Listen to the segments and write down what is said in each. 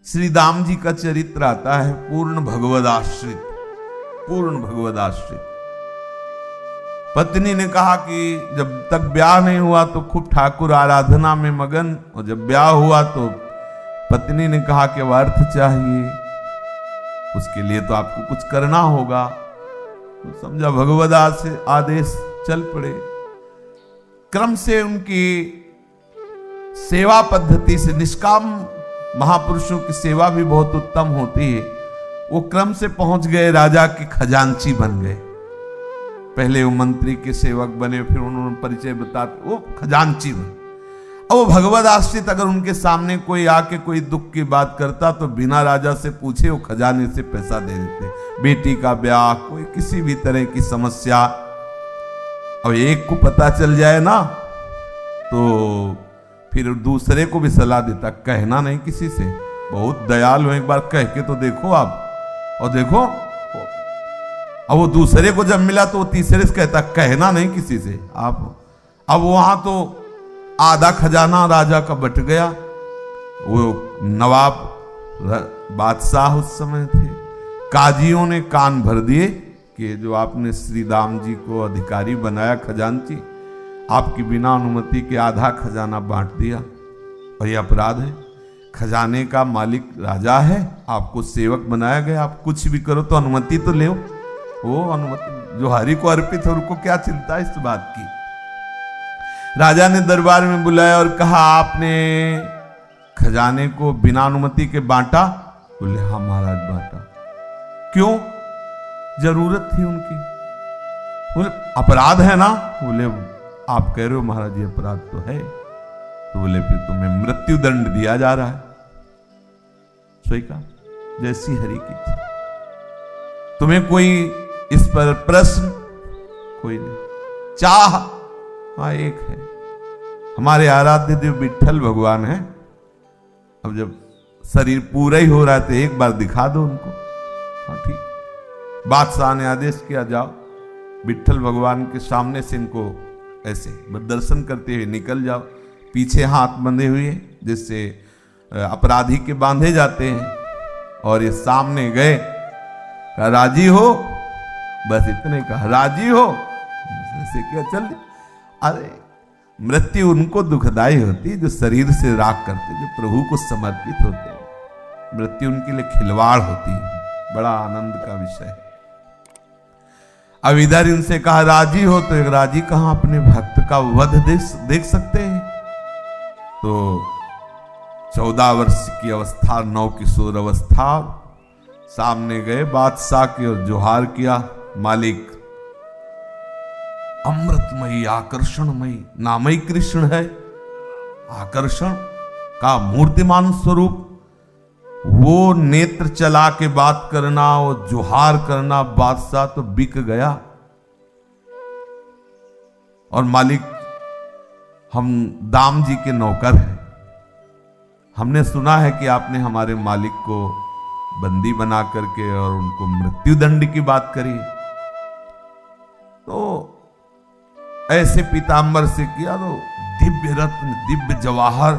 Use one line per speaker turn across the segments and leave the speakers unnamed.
श्री दाम जी का चरित्र आता है पूर्ण भगवदाश्रित, पूर्ण भगवदाश्रित। पत्नी ने कहा कि जब तक ब्याह नहीं हुआ तो खूब ठाकुर आराधना में मगन, और जब ब्याह हुआ तो पत्नी ने कहा कि अब अर्थ चाहिए, उसके लिए तो आपको कुछ करना होगा। तो समझा भगवदास से आदेश चल पड़े। क्रम से उनकी सेवा पद्धति से, निष्काम महापुरुषों की सेवा भी बहुत उत्तम होती है, वो क्रम से पहुंच गए राजा के खजांची बन गए। पहले वो मंत्री के सेवक बने, फिर उन्होंने परिचय बताते वो खजांची बने। अब वो भगवद आश्रित अगर उनके सामने कोई आके कोई दुख की बात करता तो बिना राजा से पूछे वो खजाने से पैसा दे देते। बेटी का ब्याह, कोई किसी भी तरह की समस्या, और एक को पता चल जाए ना तो फिर दूसरे को भी सलाह देता, कहना नहीं किसी से। बहुत दयालु है, एक बार कह के तो देखो आप, और देखो। अब वो दूसरे को जब मिला तो वो तीसरे से कहता, कहना नहीं किसी से आप। अब वहां तो आधा खजाना राजा का बट गया। वो नवाब बादशाह उस समय थे, काजियों ने कान भर दिए कि जो आपने श्री दाम जी को अधिकारी बनाया खजांची, आपकी बिना अनुमति के आधा खजाना बांट दिया, और यह अपराध है। खजाने का मालिक राजा है, आपको सेवक बनाया गया, आप कुछ भी करो तो अनुमति तो ले। वो अनुमति जो हरि को अर्पित है उनको क्या चिंता इस बात की। राजा ने दरबार में बुलाया और कहा, आपने खजाने को बिना अनुमति के बांटा? बोले हाँ महाराज बांटा। क्यों? जरूरत थी उनकी। बोले अपराध है ना? बोले आप कह रहे हो महाराज ये अपराध तो है। तो बोले फिर तुम्हें मृत्यु दंड दिया जा रहा है। सही कहा, जैसी हरि की थी। तुम्हें कोई इस पर प्रश्न? कोई नहीं। चाह? हाँ एक है, हमारे आराध्य देव विठ्ठल भगवान है। अब जब शरीर पूरा ही हो रहा है तो एक बार दिखा दो उनको। हाँ ठीक। बादशाह ने आदेश किया, जाओ विठ्ठल भगवान के सामने से इनको ऐसे दर्शन करते हुए निकल जाओ। पीछे हाथ बंधे हुए जिससे अपराधी के बांधे जाते हैं, और ये सामने गए, कहा राजी हो? बस इतने कहा, राजी हो? ऐसे क्या चल। अरे मृत्यु उनको दुखदाई होती जो शरीर से राग करते, जो प्रभु को समर्पित होते। मृत्यु उनके लिए खिलवाड़ होती है, बड़ा आनंद का विषय है। अब इधर इनसे कहा राजी हो, तो एक राजी कहां अपने भक्त का वध देख सकते हैं। तो 14 वर्ष की अवस्था, 9 किशोर अवस्था, सामने गए बादशाह के और जोहार किया, मालिक अमृतमयी आकर्षणमयी नामई कृष्ण है, आकर्षण का मूर्तिमान स्वरूप, वो नेत्र चला के बात करना, वो जोहार करना, बादशाह तो बिक गया। और मालिक हम दाम जी के नौकर हैं, हमने सुना है कि आपने हमारे मालिक को बंदी बना करके और उनको मृत्यु दंड की बात करी। तो ऐसे पीतांबर से किया तो दिव्य रत्न, दिव्य जवाहर,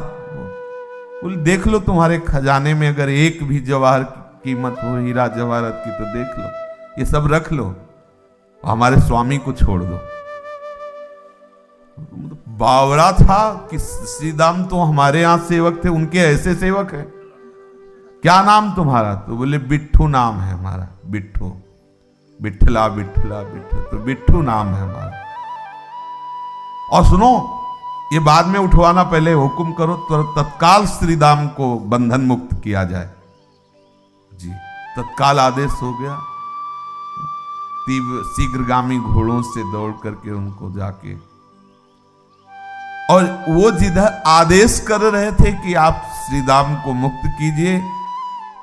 बोले देख लो तुम्हारे खजाने में अगर एक भी जवाहर की कीमत हो, हीरा जवाहरत की, तो देख लो, ये सब रख लो, हमारे स्वामी को छोड़ दो। बावरा था कि श्रीदाम तो हमारे यहां सेवक थे, उनके ऐसे सेवक हैं। क्या नाम तुम्हारा? तो बोले बिट्ठू नाम है हमारा। बिट्ठू, बिट्ठला बिट्ठला बिट्ठू, तो बिट्ठू नाम है हमारा। और सुनो, ये बाद में उठवाना, पहले हुक्म करो तो तत्काल श्रीदाम को बंधन मुक्त किया जाए। जी, तत्काल आदेश हो गया। तीव्र शीघ्रगामी घोड़ों से दौड़ करके उनको जाके, और वो जिधर आदेश कर रहे थे कि आप श्रीदाम को मुक्त कीजिए,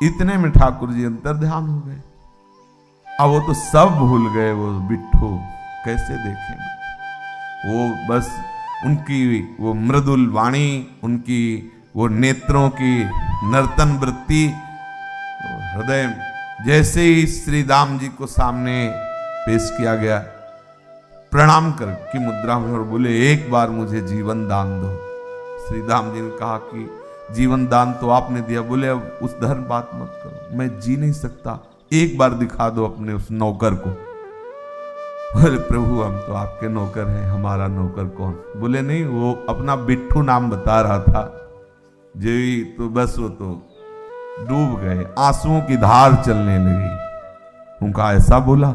इतने में ठाकुर जी अंतर ध्यान हो गए। अब वो तो सब भूल गए, वो बिट्ठू कैसे देखेंगे। वो बस उनकी वो मृदुल वाणी, उनकी वो नेत्रों की नर्तन वृत्ति, हृदय, जैसे ही श्री दाम जी को सामने पेश किया गया, प्रणाम कर की मुद्रा में, और बोले एक बार मुझे जीवन दान दो। श्री दाम जी ने कहा कि जीवन दान तो आपने दिया। बोले अब उस धर्म बात मत करो, मैं जी नहीं सकता, एक बार दिखा दो अपने उस नौकर को। बोले प्रभु हम तो आपके नौकर हैं, हमारा नौकर कौन? बोले नहीं, वो अपना बिट्ठू नाम बता रहा था जी, तो बस वो तो डूब गए, आंसुओं की धार चलने लगी। उनका ऐसा बोला?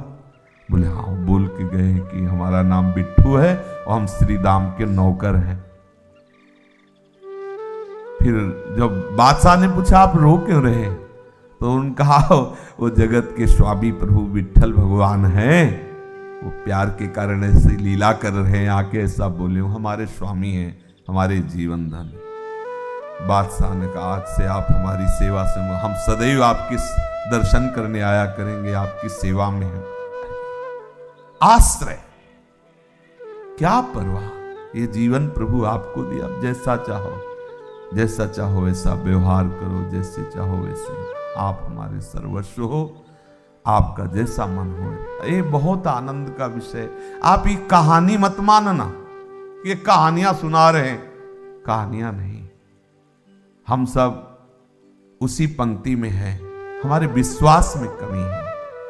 बोले हाँ, बोल के गए कि हमारा नाम बिट्ठू है और हम श्री दाम के नौकर हैं। फिर जब बादशाह ने पूछा आप रो क्यों रहे, तो उनका वो जगत के स्वामी प्रभु विठल भगवान हैं, वो प्यार के कारण ऐसे लीला कर रहे हैं, आके ऐसा बोले, हमारे स्वामी हैं, हमारे जीवन धन। बादशाह ने कहा आज से आप हमारी सेवा से, हम सदैव आपके दर्शन करने आया करेंगे, आपकी सेवा में है। आश्रय, क्या परवाह, ये जीवन प्रभु आपको दिया, जैसा चाहो वैसा व्यवहार करो, जैसे चाहो वैसे, आप हमारे सर्वस्व हो, आपका जैसा मन हो। ये बहुत आनंद का विषय। आप ये कहानी मत मानना, ये कहानियां सुना रहे हैं, कहानियां नहीं। हम सब उसी पंक्ति में हैं, हमारे विश्वास में कमी है,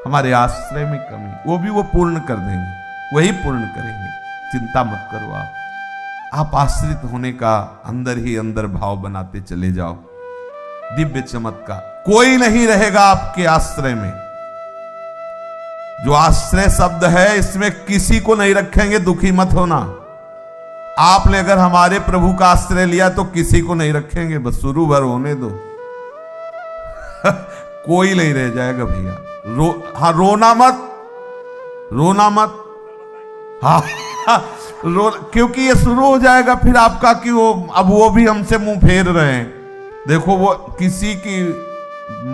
हमारे आश्रय में कमी, वो भी वो पूर्ण कर देंगे, वही पूर्ण करेंगे, चिंता मत करो। आप आश्रित होने का अंदर ही अंदर भाव बनाते चले जाओ। दिव्य चमत्कार, कोई नहीं रहेगा आपके आश्रय में। जो आश्रय शब्द है इसमें किसी को नहीं रखेंगे, दुखी मत होना। आपने अगर हमारे प्रभु का आश्रय लिया तो किसी को नहीं रखेंगे, बस शुरू भर होने दो। कोई नहीं रह जाएगा भैया। हाँ, रोना मत। हाँ क्योंकि ये शुरू हो जाएगा फिर आपका कि वो भी हमसे मुंह फेर रहे हैं। देखो वो किसी की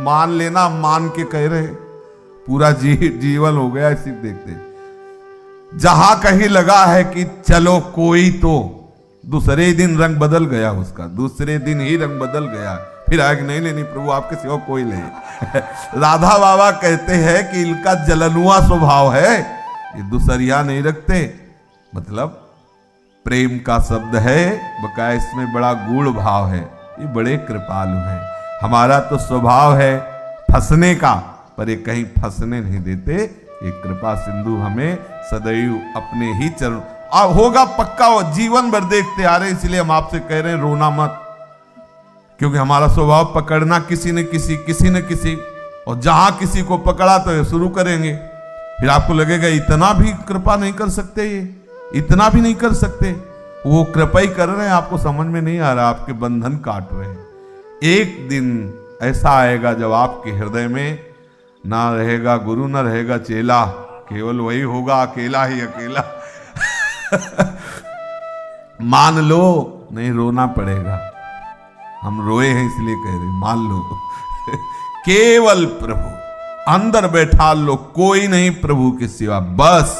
मान लेना, मान के कह रहे, पूरा जीवन हो गया इसी देखते। जहां कहीं लगा है कि चलो कोई, तो दूसरे ही दिन रंग बदल गया उसका, दूसरे दिन ही रंग बदल गया। फिर आग नहीं प्रभु आपके सिवा कोई नहीं। राधा बाबा कहते हैं कि इनका जलनुआ स्वभाव है, ये दूसरिया नहीं रखते। मतलब प्रेम का शब्द है, बकाया इसमें बड़ा गूढ़ भाव है, ये बड़े कृपालु हैं। हमारा तो स्वभाव है फंसने का, पर ये कहीं फंसने नहीं देते। ये कृपा सिंधु हमें सदैव अपने ही चरण, और होगा पक्का, वो जीवन भर देखते आ रहे, इसलिए हम आपसे कह रहे हैं रोना मत, क्योंकि हमारा स्वभाव पकड़ना किसी न किसी, और जहां किसी को पकड़ा तो ये शुरू करेंगे। फिर आपको लगेगा इतना भी कृपा नहीं कर सकते, ये इतना भी नहीं कर सकते। वो कृपा ही कर रहे हैं, आपको समझ में नहीं आ रहा, आपके बंधन काट रहे हैं। एक दिन ऐसा आएगा जब आपके हृदय में ना रहेगा गुरु, ना रहेगा चेला, केवल वही होगा अकेला ही अकेला। मान लो, नहीं रोना पड़ेगा, हम रोए हैं इसलिए कह रहे, मान लो। केवल प्रभु अंदर बैठा लो, कोई नहीं प्रभु के सिवा, बस